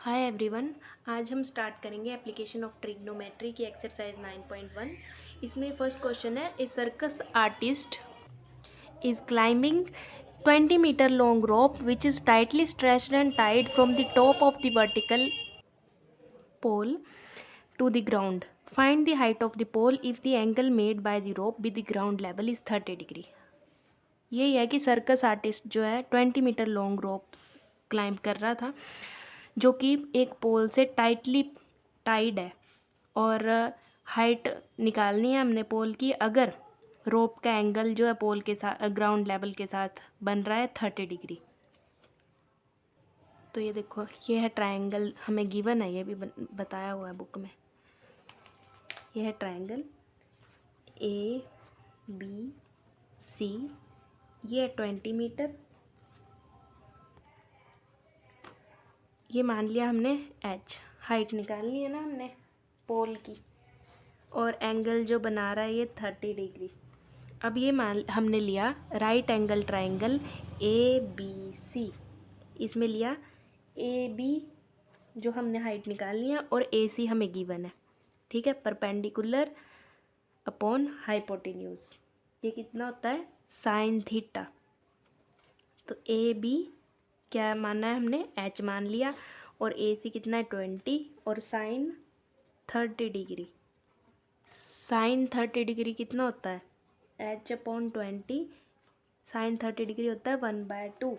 Hi everyone. आज हम start करेंगे एप्लीकेशन ऑफ ट्रिग्नोमेट्री की एक्सरसाइज 9.1। इसमें फर्स्ट क्वेश्चन है, a circus artist is climbing 20 metre long rope which is tightly stretched and tied from the top of the vertical pole to the ground. Find the height of the pole if the angle made by the rope with the ground level is 30 degree. यही है कि circus artist जो है 20 metre long रोप climb कर रहा था, जो कि एक पोल से टाइटली टाइड है, और हाइट निकालनी है हमने पोल की अगर रोप का एंगल जो है पोल के साथ ग्राउंड लेवल के साथ बन रहा है 30 डिग्री। तो ये देखो, ये है ट्रायंगल, हमें गिवन है, ये भी बताया हुआ है बुक में। ये है ट्रायंगल ए बी सी, ये है 20 मीटर, ये मान लिया हमने एच, हाइट निकालनी है ना हमने पोल की, और एंगल जो बना रहा है ये 30 डिग्री। अब ये मान हमने लिया right angle triangle A B C, इसमें लिया ए बी जो हमने हाइट निकालनी है और ए सी हमें गिवन है, ठीक है, परपेंडिकुलर अपॉन हाइपोटेन्यूज। ये कितना होता है साइन थीटा। तो ए बी क्या माना है हमने, एच मान लिया, और ए सी कितना है 20, और साइन 30 डिग्री। साइन 30 डिग्री कितना होता है एच अपॉन 20, साइन 30 डिग्री होता है 1/2।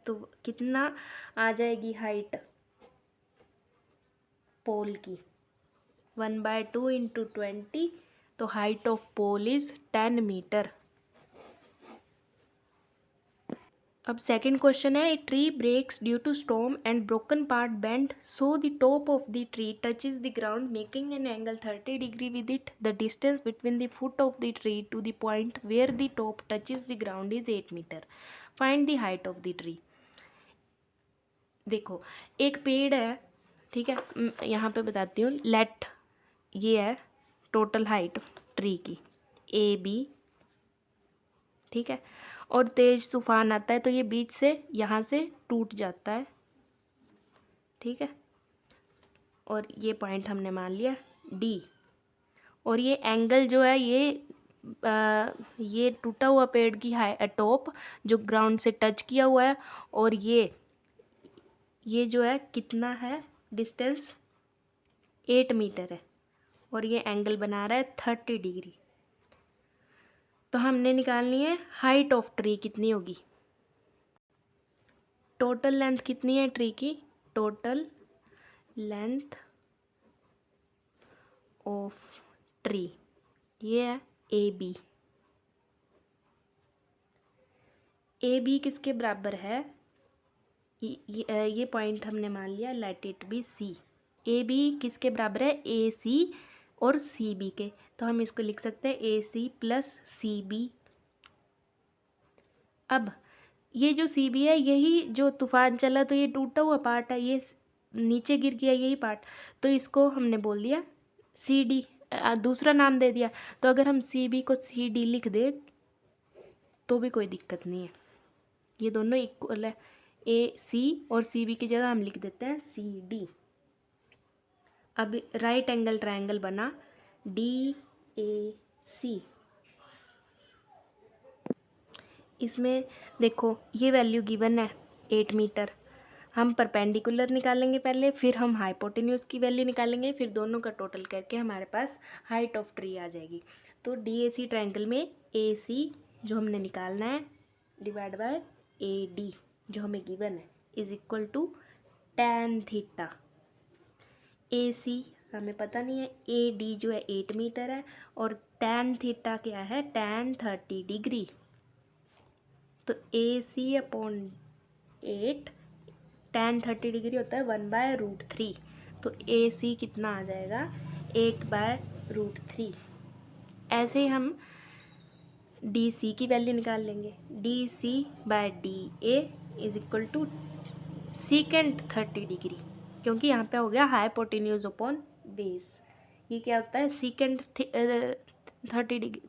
तो कितना आ जाएगी हाइट पोल की, 1/2 इंटू 20, तो height of pole is 10 meter. अब सेकंड क्वेश्चन है, a tree breaks due to storm and broken part bent so the top of the tree touches the ground making an angle 30 degree with it. The distance between the foot of the tree to the point where the top touches the ground is 8 meter. Find the height of the tree. देखो, एक पेड़ है, ठीक है, यहाँ पे बताती हूँ। लेट ये है टोटल हाइट ट्री की ए बी, ठीक है, और तेज तूफान आता है तो ये बीच से यहाँ से टूट जाता है, ठीक है, और ये पॉइंट हमने मान लिया डी। और ये एंगल जो है ये टूटा हुआ पेड़ की टॉप जो ग्राउंड से टच किया हुआ है, और ये जो है कितना है डिस्टेंस 8 मीटर है, और ये एंगल बना रहा है 30 डिग्री। तो हमने निकालनी है हाइट ऑफ ट्री कितनी होगी। टोटल लेंथ कितनी है ट्री की, टोटल लेंथ ऑफ ट्री ये है ए बी। ए बी किसके बराबर है, ये पॉइंट हमने मान लिया, let it be C. A B किसके बराबर है, ए सी और सी बी के, तो हम इसको लिख सकते हैं ए सी प्लस सी बी। अब ये जो सी बी है, यही जो तूफान चला तो ये टूटा हुआ पार्ट है, ये नीचे गिर गया यही पार्ट, तो इसको हमने बोल दिया सी डी, दूसरा नाम दे दिया। तो अगर हम सी बी को सी डी लिख दें तो भी कोई दिक्कत नहीं है, ये दोनों इक्वल है। ए सी और सी बी की जगह हम लिख देते हैं सी डी। अब राइट एंगल ट्रायंगल बना डी ए सी। इसमें देखो ये वैल्यू गिवन है 8 मीटर, हम परपेंडिकुलर निकालेंगे पहले, फिर हम हाइपोटेन्यूज की वैल्यू निकालेंगे, फिर दोनों का टोटल करके हमारे पास हाइट ऑफ ट्री आ जाएगी। तो डी ए सी ट्रायंगल में ए सी जो हमने निकालना है डिवाइड बाय ए डी जो हमें गिवन है is equal to tan theta. A C हमें पता नहीं है, ए डी जो है 8 मीटर है, और tan थीटा क्या है tan 30 डिग्री। तो A C upon 8 tan 30 degree होता है 1/√3। तो ए सी कितना आ जाएगा 8/√3। ऐसे ही हम डी सी की वैल्यू निकाल लेंगे, D C by D A is equal to secant 30 degree, क्योंकि यहाँ पे हो गया हाइपोटेन्यूज अपॉन बेस। ये क्या होता है सीकेंट 30 डिग्री,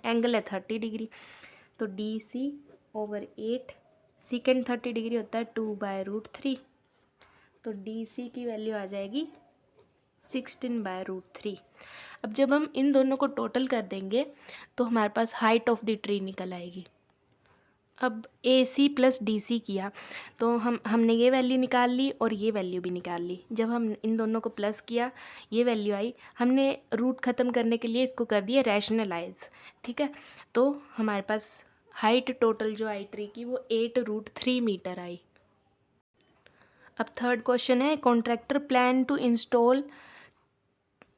एंगल है 30 डिग्री, तो D C over 8, secant 30 degree होता है 2/√3। तो डी सी की वैल्यू आ जाएगी 16/√3। अब जब हम इन दोनों को टोटल कर देंगे तो हमारे पास हाइट ऑफ द ट्री निकल आएगी। अब ए सी प्लस डी सी किया तो हमने ये वैल्यू निकाल ली और ये वैल्यू भी निकाल ली। जब हम इन दोनों को प्लस किया ये वैल्यू आई, हमने रूट ख़त्म करने के लिए इसको कर दिया रैशनलाइज। ठीक है, तो हमारे पास हाइट टोटल जो आई ट्री की वो 8√3 मीटर आई। अब थर्ड क्वेश्चन है, contractor plan to install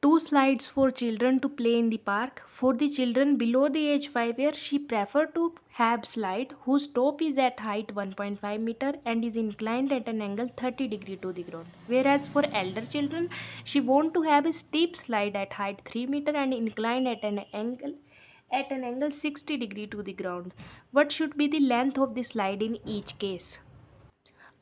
2 slides for children to play in the park. For the children below the age 5 years, she preferred to have slide whose top is at height 1.5 meter and is inclined at an angle 30 degree to the ground. Whereas for elder children, she want to have a steep slide at height 3 meter and inclined at an angle 60 degree to the ground. What should be the length of the slide in each case?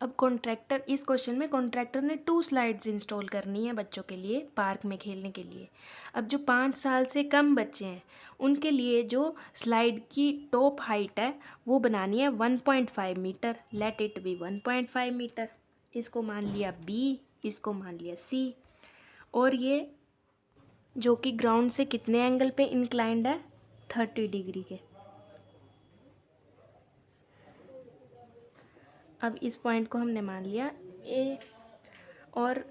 अब contractor, इस question में contractor ने 2 slides install करनी है बच्चों के लिए park में खेलने के लिए। अब जो 5 साल से कम बच्चे हैं उनके लिए जो स्लाइड की टॉप हाइट है वो बनानी है 1.5 meter. Let it be 1.5 meter. इसको मान लिया बी, इसको मान लिया सी, और ये जो कि ग्राउंड से कितने एंगल पे इंक्लाइंड है, 30 डिग्री के। अब इस पॉइंट को हमने मान लिया ए, और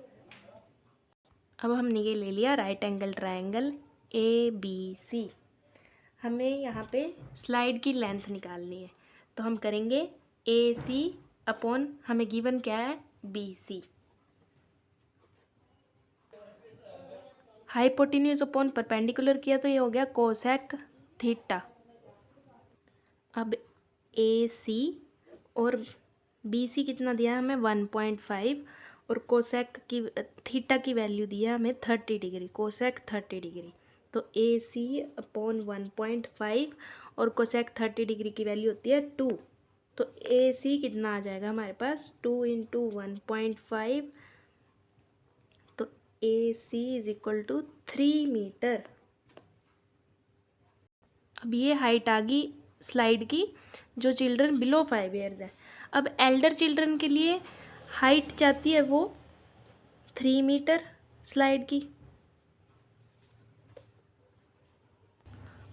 अब हमने ये ले लिया right angle triangle A B C. हमें यहाँ पे स्लाइड की लेंथ निकालनी है, तो हम करेंगे ए सी अपॉन, हमें गिवन क्या है, B C. Hypotenuse upon perpendicular किया तो ये हो गया कोसेक थीटा। अब ए सी और बी सी कितना दिया हमें 1.5, और कोसेक की थीटा की वैल्यू दिया हमें 30 डिग्री, कोसेक 30 डिग्री। तो ए सी अपॉन 1.5 और कोसेक 30 डिग्री की वैल्यू होती है 2। तो ए सी कितना आ जाएगा हमारे पास, 2 × 1.5, तो A C is equal to 3 metre. अब ये हाइट आ गई स्लाइड की जो चिल्ड्रन बिलो 5 ईयर्स है। अब एल्डर चिल्ड्रन के लिए हाइट जाती है वो 3 मीटर स्लाइड की,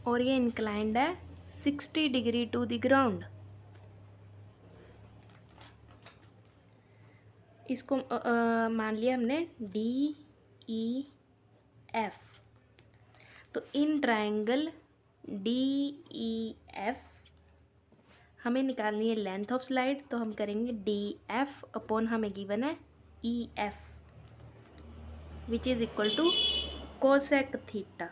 और ये इंक्लाइंड है 60 डिग्री टू द ग्राउंड। इसको मान लिया हमने डी ई एफ। तो in triangle D E F हमें निकालनी है लेंथ ऑफ स्लाइड, तो हम करेंगे डी एफ अपॉन, हमें गिवन है E F, which is equal to cosec theta.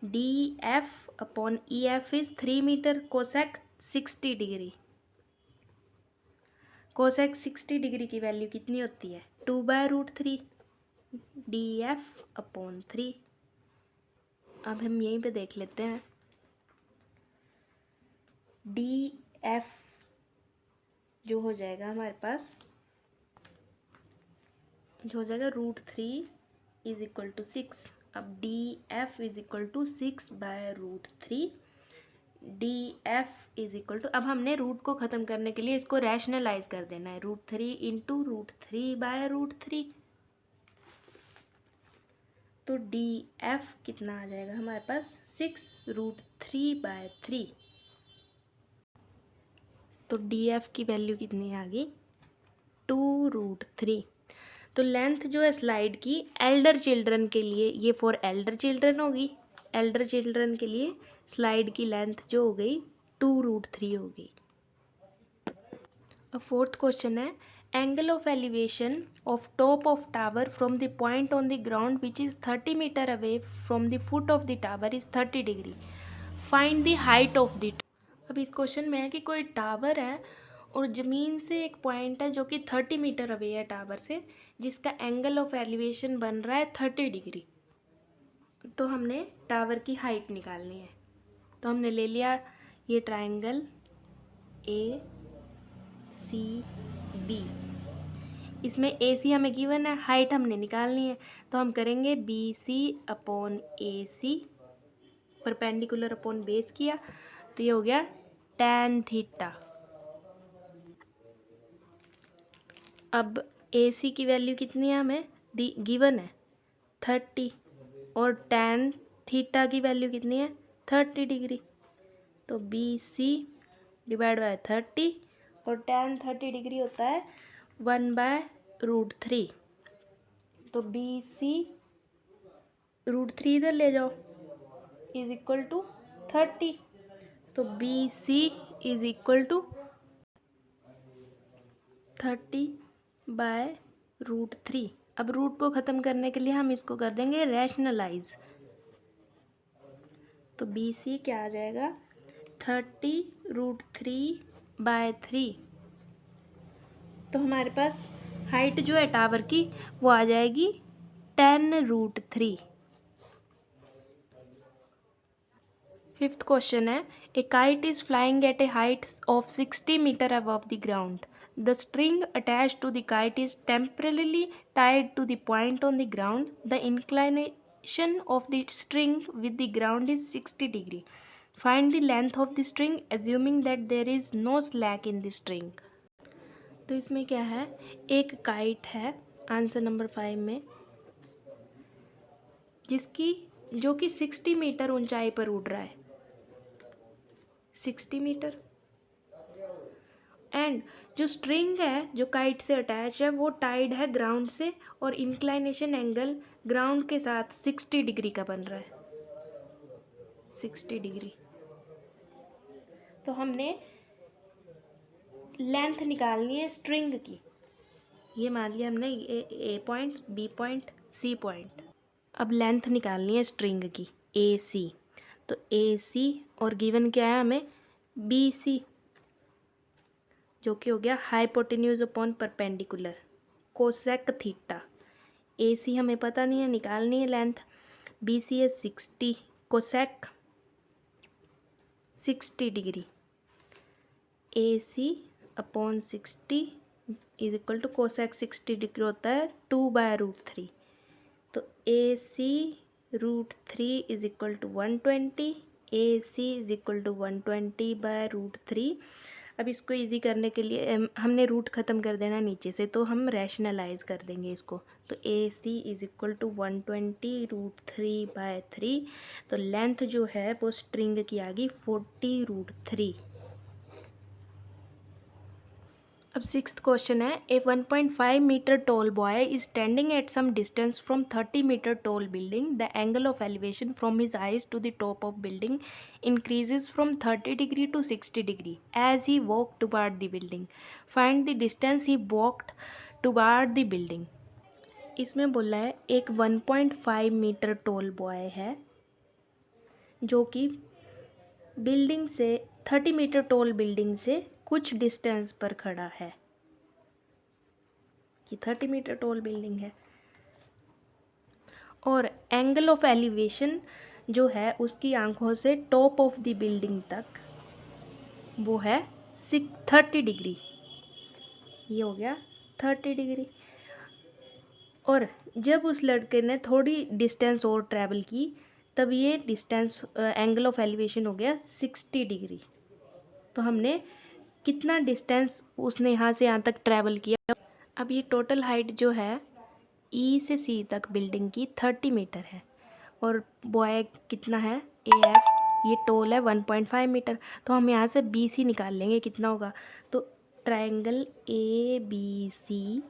D F upon E F is 3 metre, cosec 60 degree. Cosec 60 degree की value कितनी होती है, 2/√3 डी एफ अपॉन 3। अब हम यहीं पे देख लेते हैं, डी एफ जो हो जाएगा हमारे पास, जो हो जाएगा √3 इज इक्वल टू 6। अब D F is equal to 6/√3, D F is equal to, अब हमने रूट को ख़त्म करने के लिए इसको रैशनलाइज कर देना है, √3 × √3/√3। तो डी एफ कितना आ जाएगा हमारे पास, 6√3/3। तो डी एफ की वैल्यू कितनी आ गई, 2√3। तो लेंथ जो है स्लाइड की एल्डर चिल्ड्रन के लिए, ये फॉर एल्डर चिल्ड्रन होगी, एल्डर चिल्ड्रन के लिए स्लाइड की लेंथ जो हो गई 2√3 होगी। अब फोर्थ क्वेश्चन है, angle of elevation of top of tower from the point on the ground which is 30 meter away from the foot of the tower is 30 degree. Find the height of the. अब इस question में है कि कोई tower है और ज़मीन से एक पॉइंट है जो कि 30 मीटर अवे है टावर से, जिसका एंगल ऑफ एलिवेशन बन रहा है 30 डिग्री। तो हमने टावर की हाइट निकालनी है, तो हमने ले लिया ये ट्रायंगल ए सी बी। इसमें ए सी हमें गिवन है, हाइट हमने निकालनी है, तो हम करेंगे बी सी अपॉन ए सी, परपेंडिकुलर अपॉन बेस किया, तो ये हो गया tan थीटा। अब ए सी की वैल्यू कितनी है हमें गिवन है 30 और tan थीटा की वैल्यू कितनी है 30 डिग्री। तो बी सी डिवाइड बाय 30 और tan 30 डिग्री होता है 1/√3। तो बी सी √3 इधर ले जाओ इज इक्वल टू 30। तो B C is equal to 30/√3। अब रूट को ख़त्म करने के लिए हम इसको कर देंगे रैशनलाइज। तो बी सी क्या आ जाएगा 30√3/3। तो हमारे पास हाइट जो है टावर की वो आ जाएगी 10√3। फिफ्थ क्वेश्चन है a kite is flying at a height of 60 meter above the ground. The string attached to the kite is temporarily tied to the point on the ground. The inclination of the string with the ground is 60 degree. Find the length of the string assuming that there is no slack in the string. तो इसमें क्या है, एक kite है answer number 5 में जो कि 60 metre ऊंचाई पर उड़ रहा है, 60 मीटर। एंड जो स्ट्रिंग है जो काइट से अटैच है वो टाइड है ग्राउंड से और इंक्लाइनेशन एंगल ग्राउंड के साथ 60 डिग्री का बन रहा है, 60 डिग्री। तो हमने लेंथ निकालनी है स्ट्रिंग की। ये मान लिया हमने A point, B point, C point. अब लेंथ निकालनी है स्ट्रिंग की ए सी। तो ए सी और गिवन क्या है हमें बी सी, जो कि हो गया hypotenuse upon perpendicular cosec theta. A C हमें पता नहीं है, निकालनी है लेंथ। बी सी है 60 cosec 60 degree. A C upon 60 is equal to cosec 60 degree होता है 2/√3। तो A C √3 is equal to 120। A C is equal to 120/√3। अब इसको इजी करने के लिए हमने रूट ख़त्म कर देना नीचे से, तो हम रैशनलाइज कर देंगे इसको। तो A C is equal to 120√3/3। तो लेंथ जो है वो स्ट्रिंग की आ गई 40√3। अब सिक्स्थ क्वेश्चन है a 1.5 meter tall boy is standing at some distance from 30 meter tall building. The angle of elevation from his eyes to the top of building increases from 30 degree to 60 degree as he walk toward the building. Find the distance he walked toward the building. इसमें बोला है एक 1.5 meter tall boy है जो कि building से 30 meter tall building से कुछ डिस्टेंस पर खड़ा है, कि 30 मीटर टॉल बिल्डिंग है और एंगल ऑफ एलिवेशन जो है उसकी आंखों से टॉप ऑफ द बिल्डिंग तक वो है 30 डिग्री। ये हो गया 30 डिग्री। और जब उस लड़के ने थोड़ी डिस्टेंस और ट्रैवल की तब ये डिस्टेंस एंगल ऑफ एलिवेशन हो गया 60 डिग्री। तो हमने कितना डिस्टेंस उसने यहाँ से यहाँ तक ट्रैवल किया। अब ये टोटल हाइट जो है ई से सी तक बिल्डिंग की 30 मीटर है और बॉय कितना है ए एफ, ये टोल है 1.5 मीटर। तो हम यहाँ से बी सी निकाल लेंगे कितना होगा। तो triangle A B C,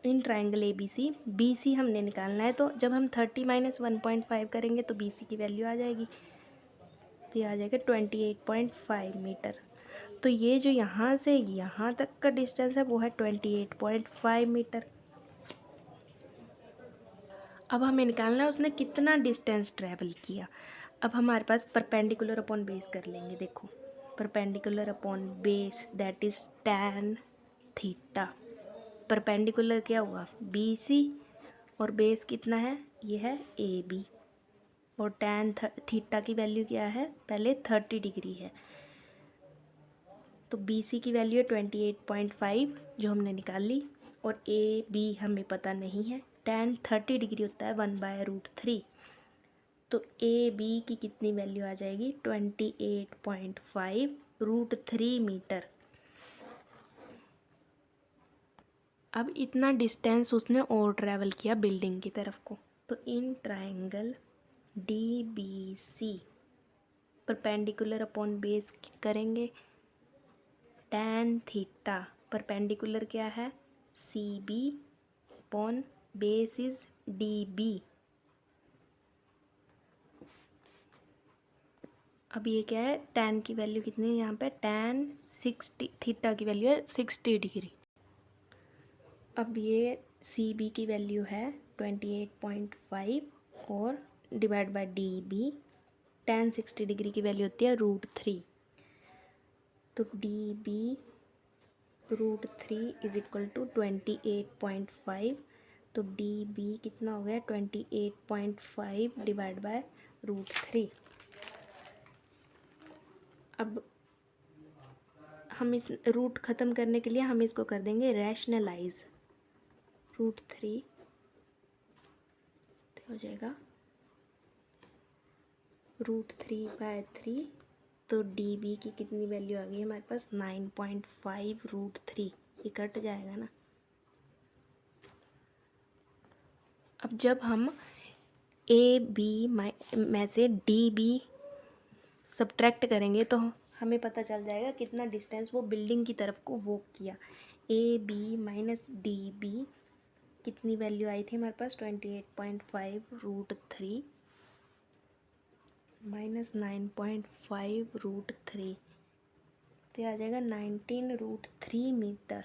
in triangle A B C हमने निकालना है। तो जब हम 30 - 1.5 करेंगे तो बी सी की वैल्यू आ जाएगी। तो ये आ जाएगा 28.5 मीटर। तो ये जो यहाँ से यहाँ तक का डिस्टेंस है वो है 28.5 मीटर। अब हमें निकालना है उसने कितना डिस्टेंस ट्रैवल किया। अब हमारे पास परपेंडिकुलर अपॉन बेस कर लेंगे। देखो perpendicular upon base that is tan theta. Perpendicular क्या हुआ बी सी और बेस कितना है ये है ए बी और tan थीटा की वैल्यू क्या है पहले 30 डिग्री है। तो बी सी की वैल्यू है 28.5 जो हमने निकाल ली और ए बी हमें पता नहीं है। tan 30 डिग्री होता है 1/√3। तो ए बी की कितनी वैल्यू आ जाएगी 28.5 √3 मीटर। अब इतना डिस्टेंस उसने और ट्रैवल किया बिल्डिंग की तरफ को, तो in triangle DBC perpendicular upon base करेंगे tan थीटा, परपेंडिकुलर क्या है CB upon base is DB। अब ये क्या है, tan की वैल्यू कितनी है यहाँ पे, tan 60, थीटा की वैल्यू है 60 डिग्री। अब ये CB की वैल्यू है 28.5 और divide by DB, tan 60 degree की वैल्यू होती है √3, तो DB √3 इज इक्वल टू 28.5, तो DB कितना हो गया 28.5 डिवाइड बाय √3। अब हम इस रूट ख़त्म करने के लिए हम इसको कर देंगे रैशनलाइज, √3 हो जाएगा √3/3, तो DB की कितनी वैल्यू आ गई हमारे पास 9.5 √3, ये कट जाएगा ना। अब जब हम AB में से DB सब्ट्रैक्ट करेंगे तो हमें पता चल जाएगा कितना डिस्टेंस वो बिल्डिंग की तरफ को वॉक किया। AB माइनस DB कितनी वैल्यू आई थी हमारे पास 28.5 √3 माइनस 9.5 √3, तो आ जाएगा 19 √3 मीटर।